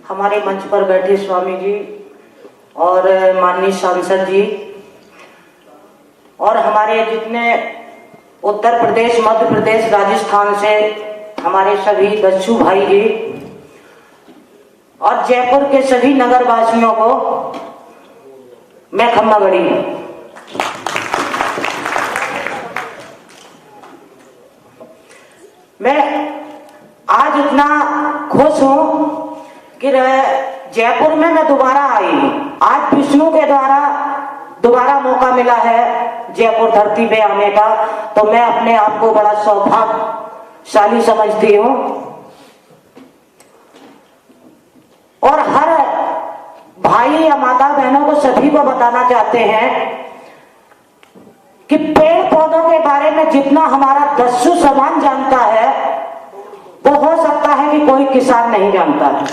हमारे मंच पर बैठे स्वामी जी और माननीय सांसद जी और हमारे जितने उत्तर प्रदेश, मध्य प्रदेश, राजस्थान से हमारे सभी दस्यु भाई जी और जयपुर के सभी नगर वासियों को मैं खम्मा गढ़ी। मैं आज इतना खुश हूं कि जयपुर में मैं दोबारा आई हूं। आज विष्णु के द्वारा दोबारा मौका मिला है जयपुर धरती पे आने का, तो मैं अपने आप को बड़ा सौभाग्यशाली समझती हूं। और हर भाई या माता बहनों को सभी को बताना चाहते हैं कि पेड़ पौधों के बारे में जितना हमारा दस्यु समाज जानता है वो हो सकता है कि कोई किसान नहीं जानता है,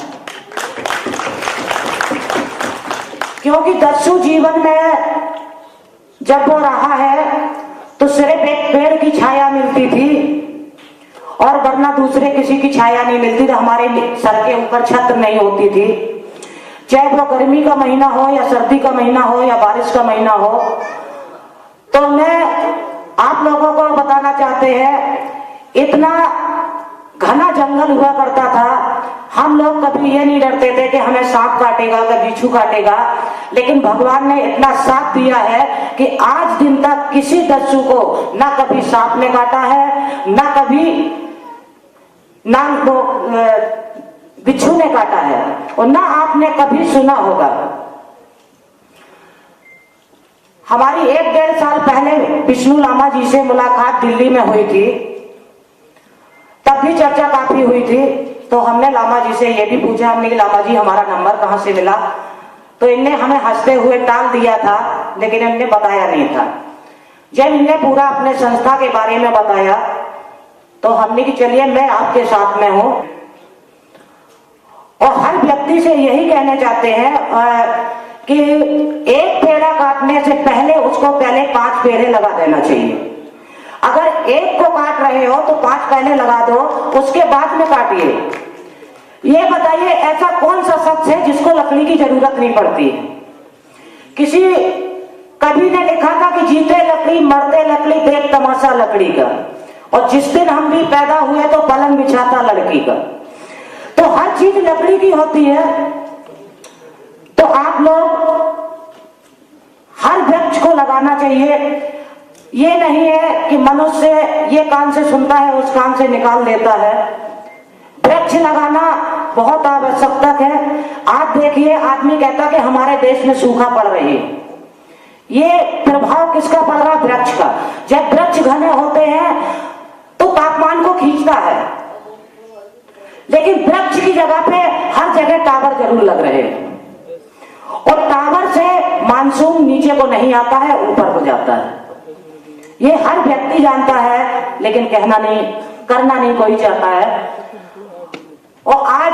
क्योंकि दस्यु जीवन में जब वो रहा है तो सिर्फ एक पेड़ की छाया मिलती थी और वरना दूसरे किसी की छाया नहीं मिलती थी। हमारे सर के ऊपर छत नहीं होती थी, चाहे वो गर्मी का महीना हो या सर्दी का महीना हो या बारिश का महीना हो। तो मैं आप लोगों को बताना चाहते हैं, इतना घना जंगल हुआ करता था, हम लोग कभी ये नहीं डरते थे कि हमें सांप काटेगा, कभी बिच्छू काटेगा, लेकिन भगवान ने इतना साथ दिया है कि आज दिन तक किसी दस्यु को ना कभी सांप ने काटा है, ना कभी बिच्छू ने काटा है, और ना आपने कभी सुना होगा। हमारी 1-1.5 साल पहले विष्णु लामा जी से मुलाकात दिल्ली में हुई थी, तब भी चर्चा काफी हुई थी। तो हमने लामा जी से ये भी पूछा हमने कि लामा जी हमारा नंबर कहां से मिला, तो इनने हमें हंसते हुए टाल दिया था, लेकिन इनने बताया नहीं था। जब इनने पूरा अपने संस्था के बारे में बताया तो हमने कि चलिए मैं आपके साथ में हूं। और हर व्यक्ति से यही कहने चाहते हैं कि एक पेड़ा काटने से पहले उसको पहले 5 पेड़े लगा देना चाहिए। अगर एक को काट रहे हो तो 5 पहले लगा दो, उसके बाद में काटिए। ये बताइए ऐसा कौन सा शख्स है जिसको लकड़ी की जरूरत नहीं पड़ती है? किसी कवि ने लिखा था कि जीते लकड़ी मरते लकड़ी, देख तमाशा लकड़ी का, और जिस दिन हम भी पैदा हुए तो पलंग बिछाता लड़की का। तो हर चीज लकड़ी की होती है। तो आप लोग हर वृक्ष को लगाना चाहिए। ये नहीं है कि मनुष्य ये कान से सुनता है उस कान से निकाल देता है। वृक्ष लगाना बहुत आवश्यकता है। आप देखिए, आदमी कहता कि हमारे देश में सूखा पड़ रही है, ये प्रभाव किसका पड़ रहा? वृक्ष का। जब वृक्ष घने होते हैं तो तापमान को खींचता है, लेकिन वृक्ष की जगह पे हर जगह टावर जरूर लग रहे हैं, और टावर से मानसून नीचे को नहीं आता है, ऊपर को जाता है। ये हर व्यक्ति जानता है, लेकिन कहना नहीं, करना नहीं कोई चाहता है। और आज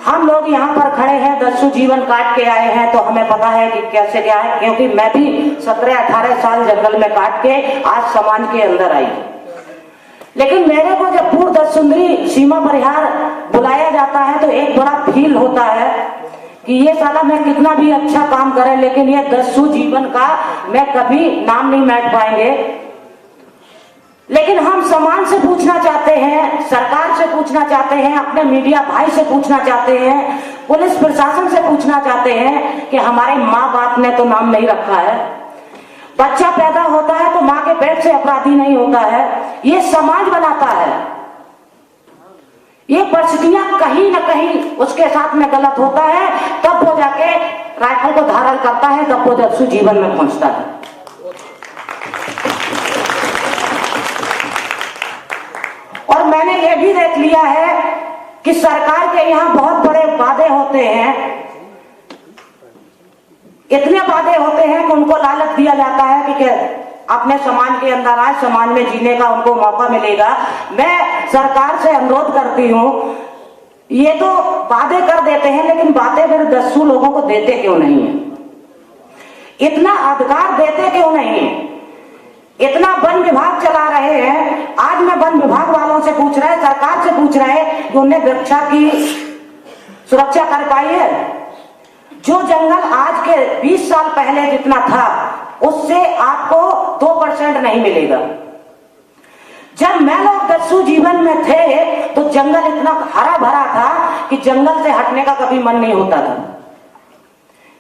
हम लोग यहाँ पर खड़े हैं, दस्यु जीवन काट के आए हैं, तो हमें पता है कि कैसे क्या है, क्योंकि मैं भी 17-18 साल जंगल में काट के आज समाज के अंदर आई। लेकिन मेरे को जब पूर्व दस सुंदरी सीमा परिहार बुलाया जाता है तो एक बड़ा फील होता है कि ये साला मैं कितना भी अच्छा काम करे, लेकिन ये दस्यु जीवन का मैं कभी नाम नहीं मैट पाएंगे। लेकिन हम समाज से पूछना चाहते हैं, सरकार से पूछना चाहते हैं, अपने मीडिया भाई से पूछना चाहते हैं, पुलिस प्रशासन से पूछना चाहते हैं कि हमारे माँ बाप ने तो नाम नहीं रखा है। बच्चा पैदा होता है तो माँ के पेट से अपराधी नहीं होता है, ये समाज बनाता है। ये परिस्थितियां कहीं ना कहीं उसके साथ में गलत होता है, तब वो जाके राइफल को धारण करता है, तब वो दस्यु जीवन में पहुंचता है। और मैंने ये भी देख लिया है कि सरकार के यहाँ बहुत बड़े वादे होते हैं, इतने वादे होते हैं कि उनको लालच दिया जाता है कि अपने समाज के अंदर आज समाज में जीने का उनको मौका मिलेगा। मैं सरकार से अनुरोध करती हूँ, ये तो वादे कर देते हैं, लेकिन बातें फिर दस्यु लोगों को देते क्यों नहीं है? इतना अधिकार देते क्यों नहीं है? इतना वन विभाग चला रहे हैं। आज मैं वन विभाग वालों से पूछ रहे, सरकार से पूछ रहे कि उन्हें वृक्षा की सुरक्षा कर पाई है? जो जंगल आज के 20 साल पहले जितना था उससे आपको 2% नहीं मिलेगा। जब मैं लोग दस्यु जीवन में थे तो जंगल इतना हरा भरा था कि जंगल से हटने का कभी मन नहीं होता था।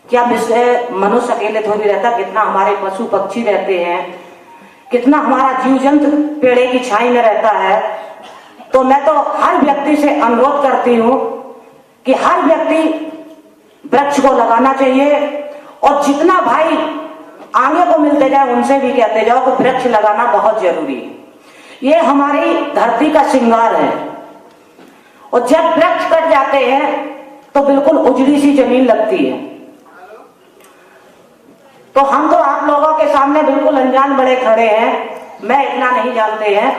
क्या मनुष्य अकेले थोड़ी रहता, कितना हमारे पशु पक्षी रहते हैं, कितना हमारा जीव जंतु पेड़े की छाई में रहता है। तो मैं तो हर व्यक्ति से अनुरोध करती हूं कि हर व्यक्ति वृक्ष को लगाना चाहिए, और जितना भाई आगे को मिलते जाए उनसे भी कहते जाओ कि वृक्ष लगाना बहुत जरूरी है। ये हमारी धरती का श्रृंगार है, और जब वृक्ष कट जाते हैं तो बिल्कुल उजड़ी सी जमीन लगती है। तो हम तो आप लोगों के सामने बिल्कुल अनजान बड़े खड़े हैं, मैं इतना नहीं जानते हैं,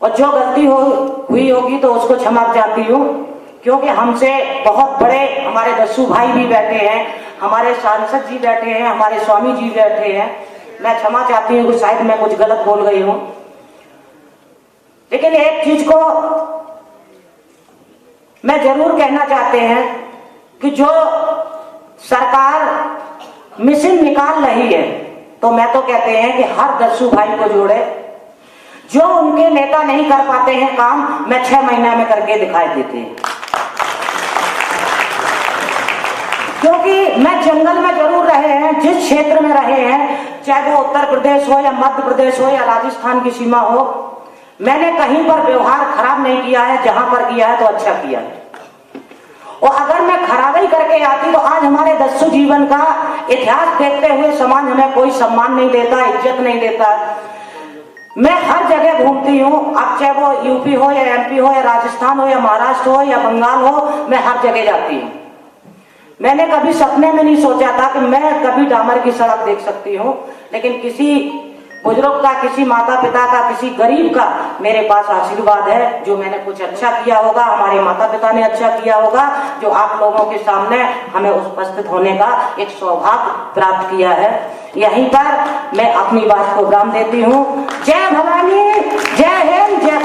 और जो गलती हुई होगी तो उसको क्षमा चाहती हूँ, क्योंकि हमसे बहुत बड़े हमारे दस्यु भाई भी बैठे हैं, हमारे सांसद जी बैठे हैं, हमारे स्वामी जी बैठे हैं। मैं क्षमा चाहती हूँ कि शायद मैं कुछ गलत बोल गई हूं, लेकिन एक चीज को मैं जरूर कहना चाहते हैं कि जो सरकार मिशन निकाल रही है, तो मैं तो कहते हैं कि हर दस्यु भाई को जोड़े। जो उनके नेता नहीं कर पाते हैं काम, मैं 6 महीना में करके दिखाई देते हैं। क्योंकि मैं जंगल में जरूर रहे हैं, जिस क्षेत्र में रहे हैं, चाहे वो उत्तर प्रदेश हो या मध्य प्रदेश हो या राजस्थान की सीमा हो, मैंने कहीं पर व्यवहार खराब नहीं किया है। जहां पर किया है तो अच्छा किया है। और अगर मैं खराबी करके आती तो आज हमारे दस्यु जीवन का इतिहास देखते हुए समाज हमें कोई सम्मान नहीं देता, इज्जत नहीं देता। मैं हर जगह घूमती हूँ, अब चाहे वो यूपी हो या एमपी हो या राजस्थान हो या महाराष्ट्र हो या बंगाल हो, मैं हर जगह जाती हूँ। मैंने कभी सपने में नहीं सोचा था कि मैं कभी डामर की सड़क देख सकती हूँ, लेकिन किसी बुजुर्ग का, किसी माता पिता का, किसी गरीब का मेरे पास आशीर्वाद है, जो मैंने कुछ अच्छा किया होगा, हमारे माता पिता ने अच्छा किया होगा, जो आप लोगों के सामने हमें उपस्थित होने का एक सौभाग्य प्राप्त किया है। यहीं पर मैं अपनी बात को विराम देती हूँ। जय भवानी, जय हिंद, जय